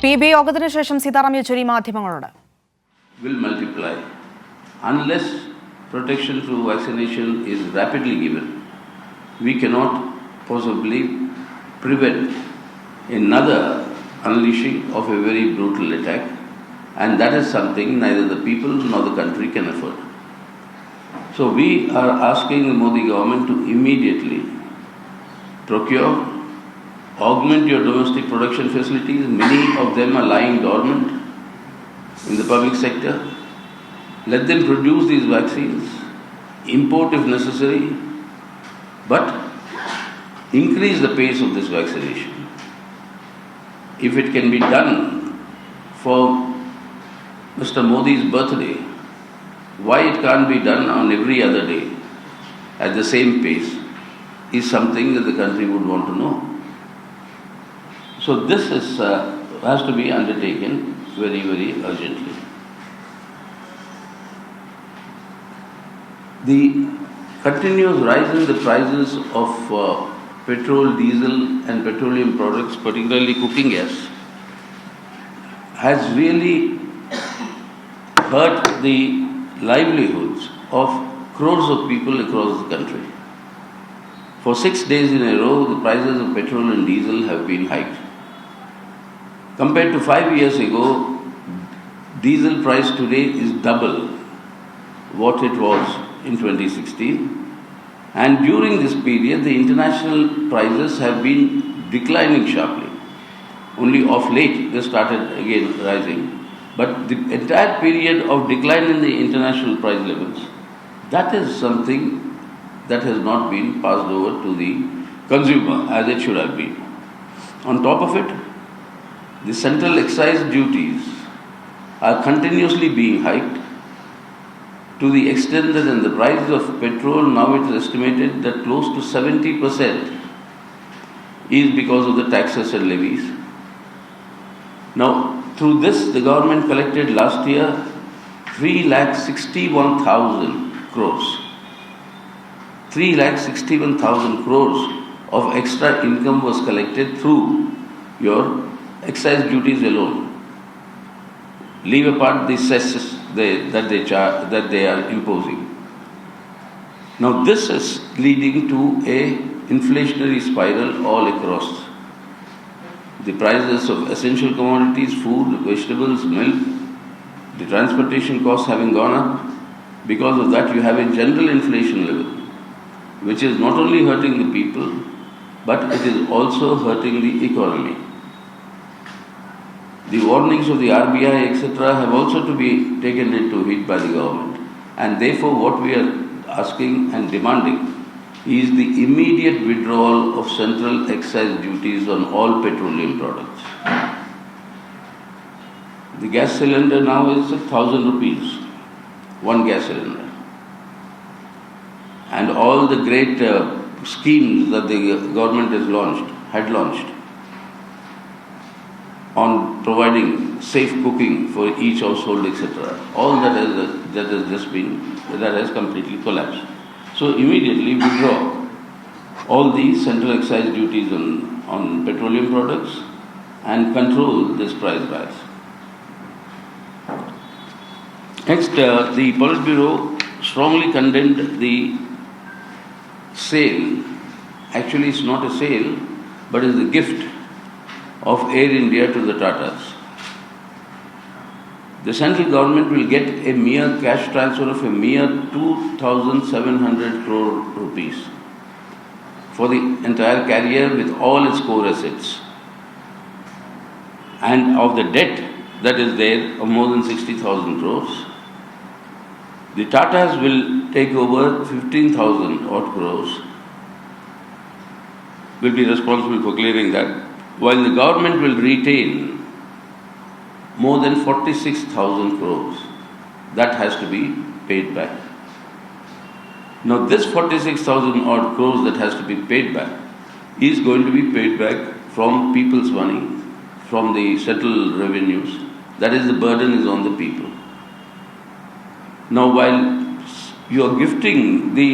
PB യോഗത്തിന് ശേഷം സീതാറാം യെച്ചൂരി മാധ്യമങ്ങളോട് will multiply unless protection through vaccination is rapidly given. We cannot possibly prevent another unleashing of a very brutal attack, and that is something neither the people nor the country can afford. So we are asking the Modi government to immediately procure, augment your domestic production facilities. Many of them are lying dormant in the public sector. Let them produce these vaccines, import if necessary, but increase the pace of this vaccination. If it can be done for Mr. Modi's birthday, why it can't be done on every other day at the same pace is something that the country would want to know. So this has to be undertaken very, very urgently. The continuous rise in the prices of petrol, diesel and petroleum products, particularly cooking gas, has really hurt the livelihoods of crores of people across the country. For 6 days in a row, the prices of petrol and diesel have been hiked. Compared to 5 years ago, diesel price today is double what it was in 2016. And during this period, the international prices have been declining sharply. Only of late, they started again rising. But the entire period of decline in the international price levels, that is something that has not been passed over to the consumer as it should have been. On top of it, the central excise duties are continuously being hiked to the extent that in the price of petrol now it is estimated that close to 70% is because of the taxes and levies. Now, through this, the government collected last year 3,61,000 crores. 3,61,000 crores of extra income was collected through your excise duties alone. Leave apart the cesses that they are imposing. Now this is leading to a inflationary spiral all across. The prices of essential commodities, food, vegetables, milk, the transportation costs having gone up. Because of that, you have a general inflation level, which is not only hurting the people, but it is also hurting the economy. The warnings of the RBI, etc., have also to be taken into heed by the government. And therefore, what we are asking and demanding is the immediate withdrawal of central excise duties on all petroleum products. The gas cylinder now is 1,000 rupees, one gas cylinder. And all the great schemes that the government had launched on providing safe cooking for each household, etc. All that has completely collapsed. So immediately withdraw all these central excise duties on petroleum products and control this price rise. Next, the Politburo strongly condemned the sale. Actually, it's not a sale, but it's a gift of Air India to the Tatas. The central government will get a mere cash transfer of a mere 2,700 crore rupees for the entire carrier with all its core assets. And of the debt that is there of more than 60,000 crores, the Tatas will take over 15,000 odd crores, will be responsible for clearing that, while the government will retain more than 46,000 crores. That has to be paid back. Now this 46,000 odd crores that has to be paid back is going to be paid back from people's money, from the settled revenues. That is, the burden is on the people. Now while you are gifting the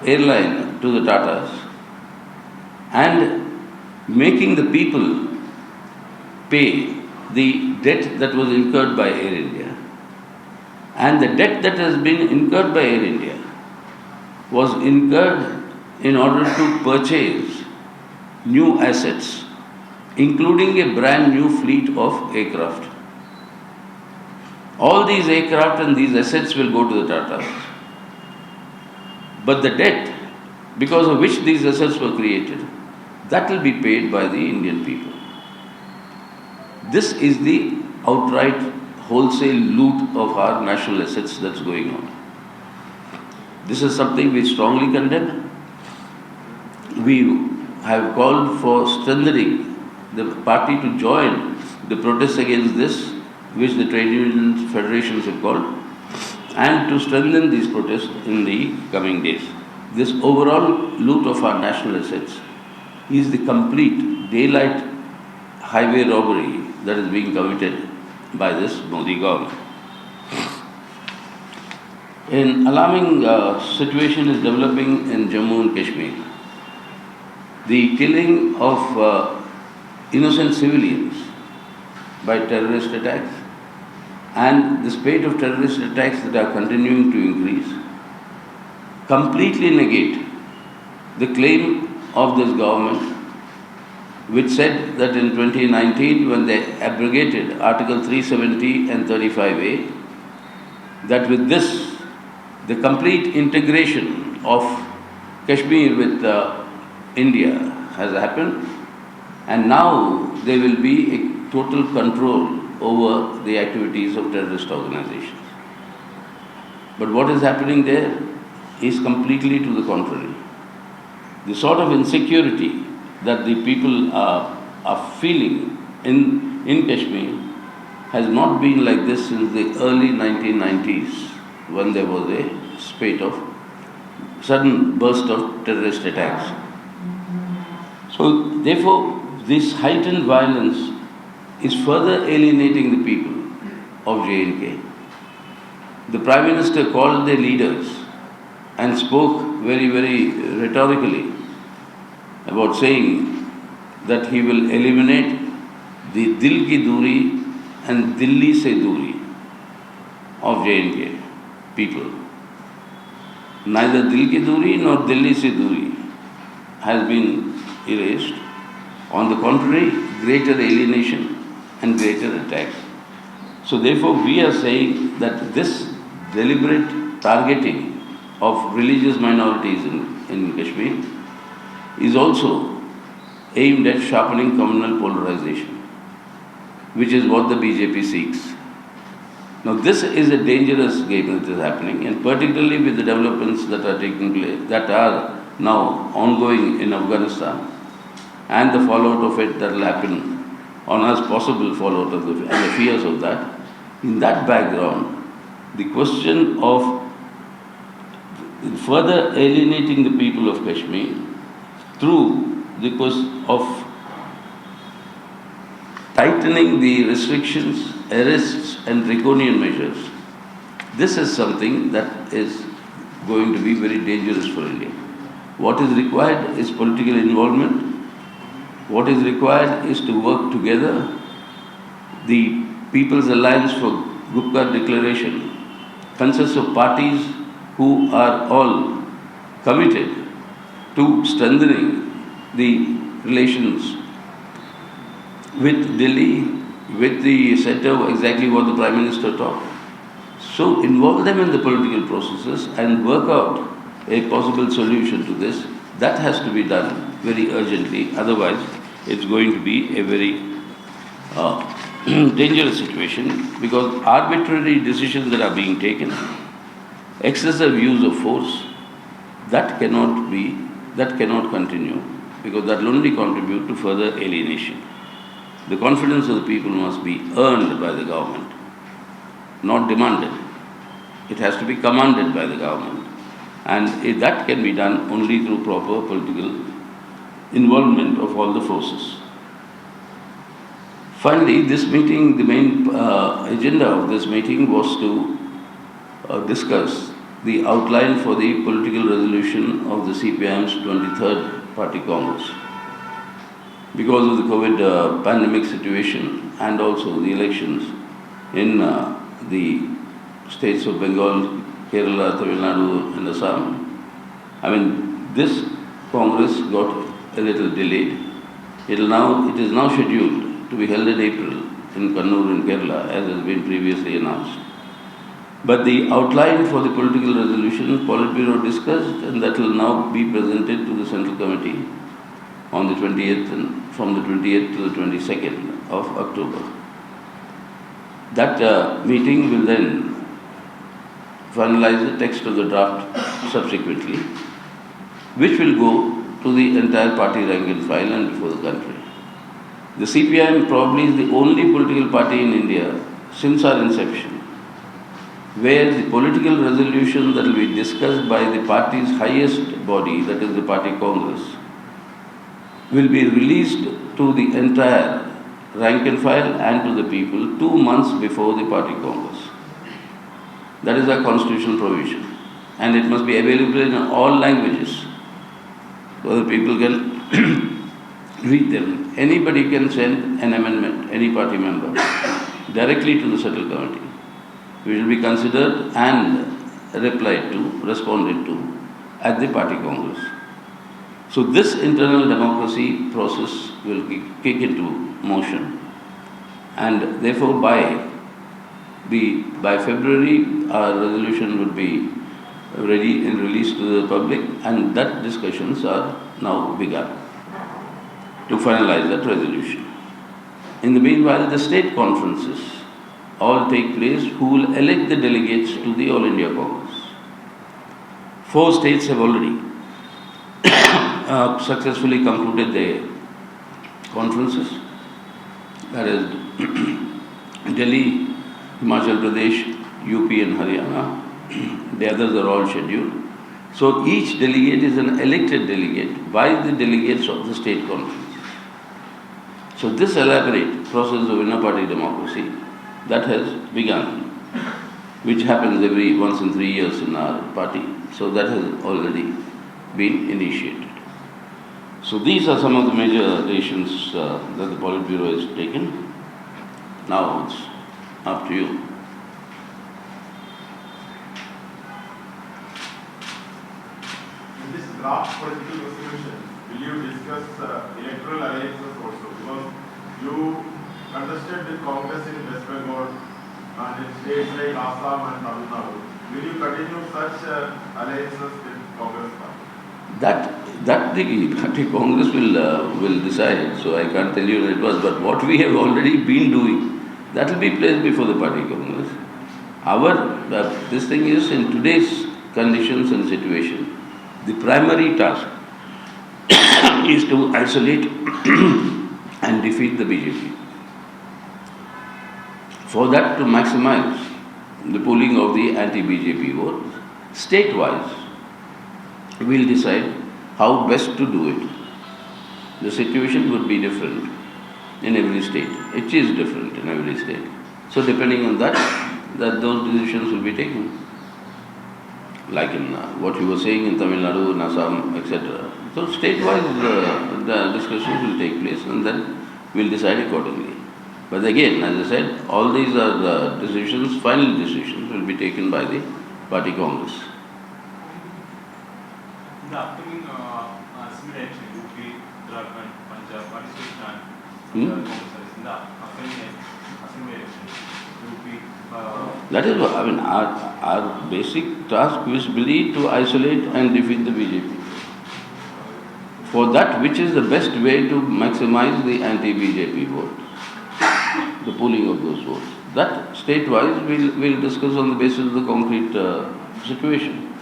airline to the Tatas and making the people pay the debt that was incurred by Air India. And the debt that has been incurred by Air India was incurred in order to purchase new assets, including a brand new fleet of aircraft. All these aircraft and these assets will go to the Tatas. But the debt, because of which these assets were created, that will be paid by the Indian people. This is the outright wholesale loot of our national assets that's going on. This is something we strongly condemn. We have called for strengthening the party to join the protests against this, which the trade union federations have called, and to strengthen these protests in the coming days. This overall loot of our national assets is the complete daylight highway robbery that is being committed by this Modi government. An alarming situation is developing in Jammu and Kashmir. The killing of innocent civilians by terrorist attacks and the spate of terrorist attacks that are continuing to increase completely negate the claim of this government, which said that in 2019, when they abrogated Article 370 and 35A, that with this, the complete integration of Kashmir with India has happened, and now there will be a total control over the activities of terrorist organizations. But what is happening there is completely to the contrary. The sort of insecurity that the people are feeling in Kashmir has not been like this since the early 1990s, when there was a spate of sudden burst of terrorist attacks. So therefore, this heightened violence is further alienating the people of J&K. The Prime Minister called their leaders and spoke very, very rhetorically about saying that he will eliminate the Dil ki Duri and Dilli se Duri of J&K people. Neither Dil ki Duri nor Dilli se Duri has been erased. On the contrary, greater alienation and greater attacks. So therefore, we are saying that this deliberate targeting of religious minorities in Kashmir is also aimed at sharpening communal polarization, which is what the BJP seeks. Now this is a dangerous game that is happening, and particularly with the developments that are taking place, that are now ongoing in Afghanistan, and the fallout of it that will happen on us, possible fallout of and the fears of that. In that background, the question of further alienating the people of Kashmir through the course of tightening the restrictions, arrests and draconian measures, this is something that is going to be very dangerous for India. What is required is political involvement. What is required is to work together. The People's Alliance for Gupkar Declaration consists of parties who are all committed to strengthening the relations with Delhi, with the center, exactly what the Prime Minister talked. So involve them in the political processes and work out a possible solution to this. That has to be done very urgently, otherwise it's going to be a very dangerous situation, because arbitrary decisions that are being taken, excessive use of force, that cannot continue, because that will only contribute to further alienation. The confidence of the people must be earned by the government, not demanded. It has to be commanded by the government. And that can be done only through proper political involvement of all the forces. Finally, this meeting, the main agenda of this meeting was to discuss the outline for the political resolution of the CPIM's 23rd Party Congress. because of the COVID pandemic situation and also the elections in the states of Bengal, Kerala, Tamil Nadu and Assam. I mean, this Congress got a little delayed. It is now scheduled to be held in April in Kannur in Kerala, as has been previously announced. But the outline for the political resolution, Politburo discussed, and that will now be presented to the Central Committee on the 20th and from the 20th to the 22nd of October. That meeting will then finalize the text of the draft subsequently, which will go to the entire party rank and file and before the country. The CPIM probably is the only political party in India since our inception where the political resolution that will be discussed by the party's highest body, that is the party Congress, will be released to the entire rank and file and to the people 2 months before the party Congress. That is our constitutional provision. And it must be available in all languages so that people can read them. Anybody can send an amendment, any party member, directly to the Central Committee, which will be considered and responded to at the party Congress. So this internal democracy process will kick into motion, and therefore by February our resolution would be ready and released to the public, and that discussions are now begun to finalize that resolution. In the meanwhile, the state conferences all take place who will elect the delegates to the All India Congress. 4 states have already successfully concluded their conferences. That is Delhi, Himachal Pradesh, UP and Haryana. The others are all scheduled. So each delegate is an elected delegate by the delegates of the state conference. So this elaborate process of inner party democracy that has begun, which happens every once in 3 years in our party. So that has already been initiated. So these are some of the major decisions that the Politburo has taken. Now it's up to you. In this draft political resolution, will you discuss electoral alliances also? Because you contested with Congress in West Bengal and in states like Assam and Tamil Nadu. Will you continue such alliances with Congress party? That the party Congress will decide. So I can't tell you what it was, but what we have already been doing, that will be placed before the party Congress. This thing is in today's conditions and situation, the primary task is to isolate and defeat the BJP. For that, to maximize the polling of the anti-BJP votes, state-wise, we will decide how best to do it. The situation would be different in every state. It is different in every state. So depending on that those decisions will be taken. Like in what you were saying in Tamil Nadu, in Assam, etc. So state-wise the discussions will take place and then we will decide accordingly. But again, as I said, all these are decisions, final decisions will be taken by the party Congress. In the upcoming Assembly election, UP, Uttarakhand, Punjab, Pakistan, in the upcoming Assembly election, UP. That is what, I mean, our basic task is really to isolate and defeat the BJP. For that, which is the best way to maximize the anti-BJP vote, the pooling of those votes. That state-wise we'll discuss on the basis of the concrete situation.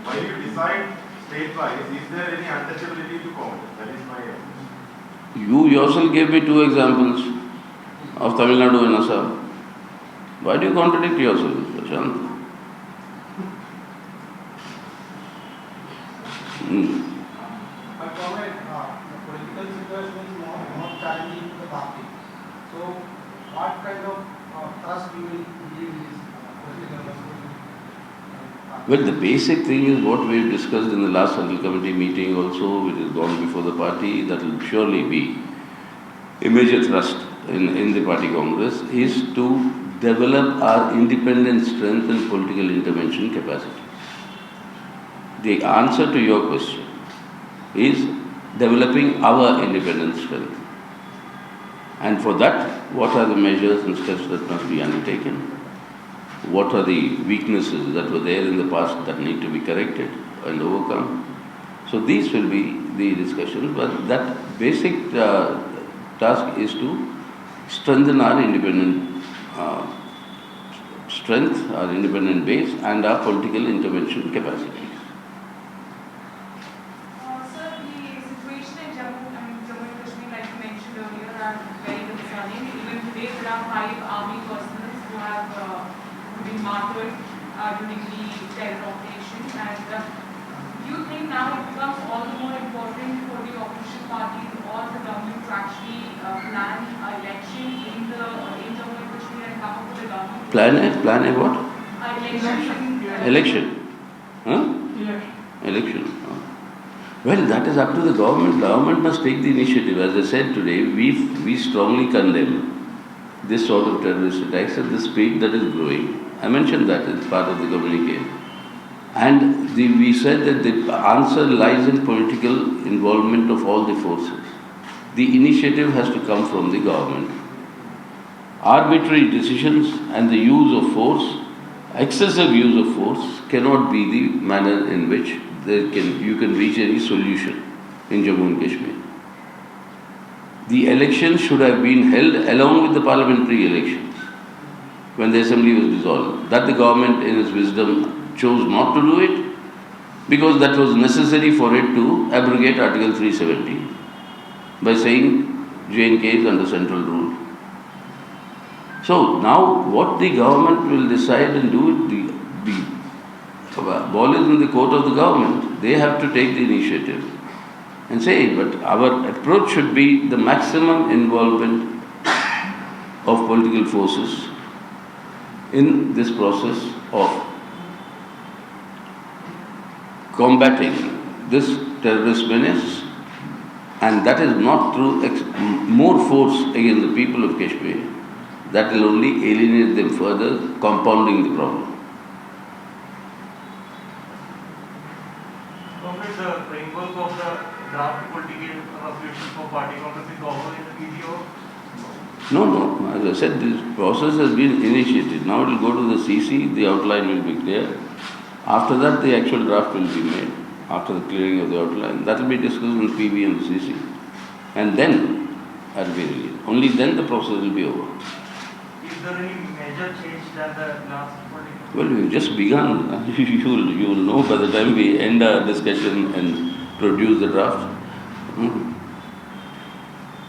While you decide state-wise, is there any untouchability to Congress? That is my question. You yourself gave me 2 examples of Tamil Nadu and Assam. Why do you contradict yourself, Prashant? But comment, the political situation is more challenging to the party. So, what kind of trust you will give this political resolution? Well, the basic thing is what we discussed in the last Central Committee meeting also, which has gone before the party, that will surely be a major thrust in the party Congress is to develop our independent strength and political intervention capacity. The answer to your question is developing our independent strength. And for that, what are the measures and steps that must be undertaken? What are the weaknesses that were there in the past that need to be corrected and overcome? So these will be the discussions, but that basic task is to strengthen our independent strength, our independent base, and our political intervention capacities. Sir, the situation in Jammu and Kashmir, like you mentioned earlier, are very concerning. Even today, there are 5 army personnel who have been martyred during the terror operation. And do you think now it becomes all the more important for the opposition parties or the government to actually plan an election in Jammu and Kashmir and come up with a government? Plan a what? Election. Huh? Election. Well, that is up to the government. Government must take the initiative. As I said today, we strongly condemn this sort of terrorist attacks at the speed that is growing. I mentioned that as part of the communique. And we said that the answer lies in political involvement of all the forces. The initiative has to come from the government. Arbitrary decisions and the use of force, excessive use of force, cannot be the manner in which you can reach any solution in Jammu and Kashmir. The elections should have been held along with the parliamentary elections when the assembly was dissolved. That the government in its wisdom chose not to do it because that was necessary for it to abrogate Article 370 by saying J&K is under central rule. So now what the government will decide and do, the ball is in the court of the government. They have to take the initiative and say, but our approach should be the maximum involvement of political forces in this process of combating this terrorist menace, and that is not through more force against the people of Kashmir. That will only alienate them further, compounding the problem. The framework of the draft political resolution for party Congress is over in the PGO? No. As I said, this process has been initiated. Now it will go to the CC, the outline will be clear. After that, the actual draft will be made, after the clearing of the outline. That will be discussed in PB and CC. And then, that will be released. Only then the process will be over. Is there any major change than the last political? Well, we've just begun. You will know by the time we end our discussion and produce the draft. Will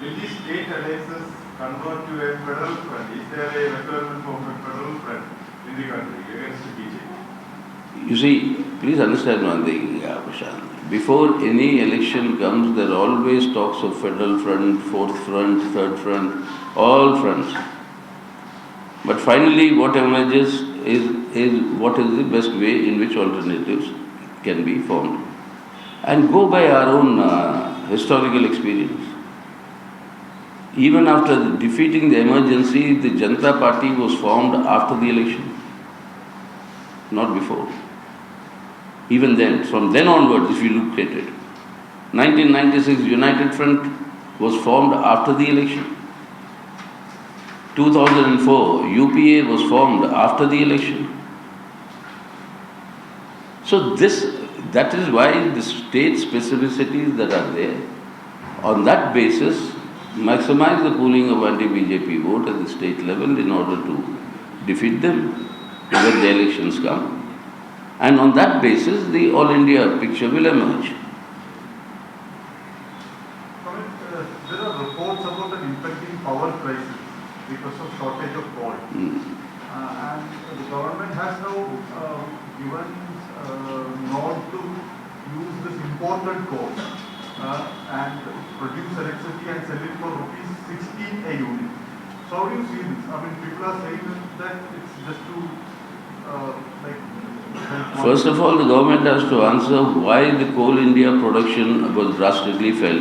these state alliances convert to a federal front? Is there a requirement for a federal front in the country against the BJP? You see, please understand one thing, Prashant. Before any election comes, there are always talks of federal front, fourth front, third front, all fronts. But finally, what emerges is what is the best way in which alternatives can be formed. And go by our own historical experience. Even after defeating the emergency, the Janata Party was formed after the election, not before. Even then, from then onwards, if you look at it, 1996 United Front was formed after the election. 2004 UPA was formed after the election. So that is why the state specificities that are there, on that basis, maximize the pooling of anti-BJP vote at the state level in order to defeat them when the elections come. And on that basis, the All India picture will emerge. There are reports about an impending power crisis because of shortage of coal. And the government has now given nod to use this imported coal and produce electricity and sell it for rupees 16 a unit. So how do you see this? I mean, people are saying that it's just to First of all, the government has to answer why the Coal India production was drastically fell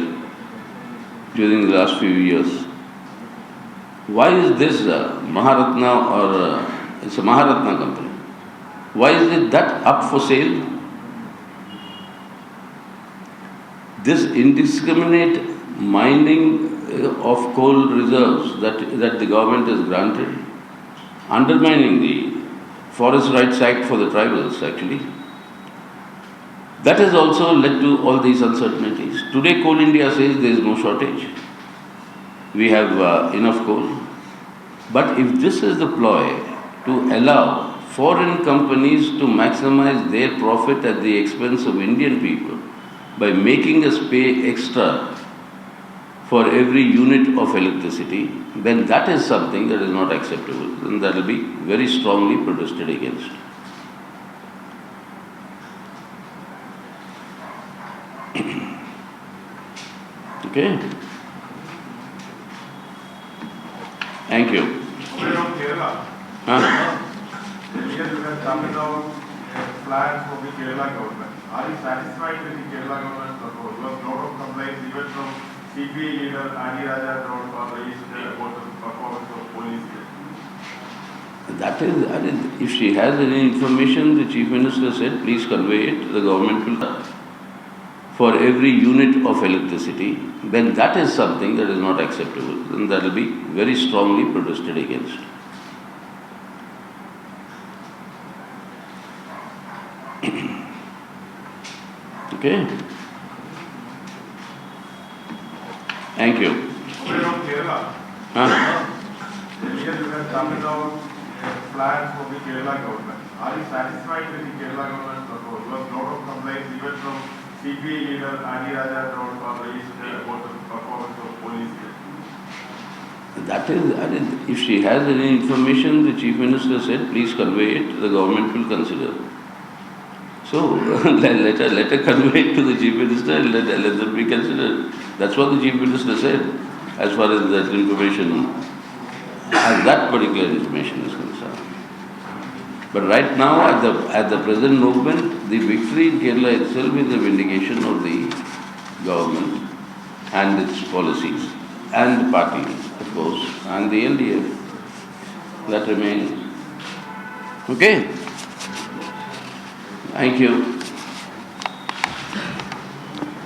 during the last few years. Why is this Maharatna or it's a Maharatna company? Why is it that up for sale? This indiscriminate mining of coal reserves that the government has granted, undermining the Forest Rights Act for the tribals actually, that has also led to all these uncertainties. Today Coal India says there is no shortage. We have enough coal. But if this is the ploy to allow foreign companies to maximize their profit at the expense of Indian people by making us pay extra for every unit of electricity, then that is something that is not acceptable, and that will be very strongly protested against. Okay? Thank you. From Kerala, earlier you had talked about plans for the Kerala government. Are you satisfied with the Kerala government proposal? There was a lot of complaints even from CPI leader Adi Raja about the performance of police. That is, if she has any information, the Chief Minister said, please convey it, the government will for every unit of electricity, then that is something that is not acceptable, and that will be very strongly protested against. Okay? Thank you. From Kerala, earlier you had talked about plans for the Kerala government. Are you satisfied with the Kerala government proposal? There was a lot of complaints even from CPI leader Adi Raja about the performance of police. That is, if she has any information, the Chief Minister said, please convey it, the government will consider. So, let her convey it to the Chief Minister and let them be considered. That's what the Chief Minister said, as far as that information, as that particular information is concerned. But right now, at the present movement, the victory in Kerala itself is a vindication of the government and its policies, and the party, of course, and the LDF. That remains. Okay? Thank you.